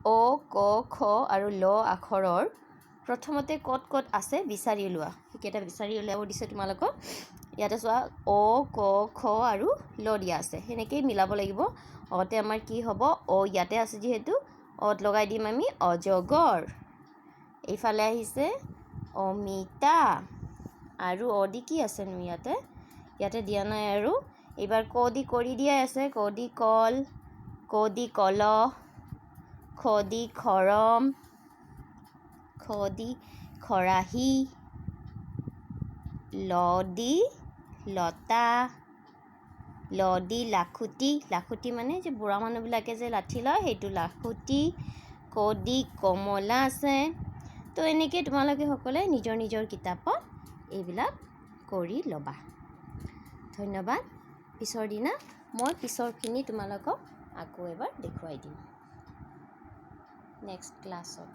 অ ক খ আৰু ল আখৰৰ প্ৰথমতে ক'ত ক'ত আছে বিচাৰি উলিওৱা সেইকেইটা বিচাৰি উলিয়াব দিছে তোমালোকক ইয়াতে চোৱা অ ক খ আৰু ল দিয়া আছে সেনেকেই মিলাব লাগিব অতে আমাৰ কি হ'ব অ ইয়াতে আছে যিহেতু অত লগাই দিম আমি অজগৰ এইফালে আহিছে অমিতা আৰু অ দি কি আছেনো ইয়াতে দিয়া নাই আৰু এইবাৰ ক দি কৰি দিয়াই আছে ক দি কল ক দি কলহ খ দি খৰম খ দি খৰাহী ল দি লতা ল দি লাখুটি লাখুটি মানে যে বুঢ়া মানুহবিলাকে যে লাঠি লয় সেইটো লাখুটি ক দি কমলা আছে তো এনেকৈ তোমালোকে সকলোৱে নিজৰ নিজৰ কিতাপত এইবিলাক কৰি ল'বা ধন্যবাদ পিছৰ দিনা মই পিছৰখিনি তোমালোকক আকৌ এবাৰ দেখুৱাই দিম নেক্সট ক্লাছত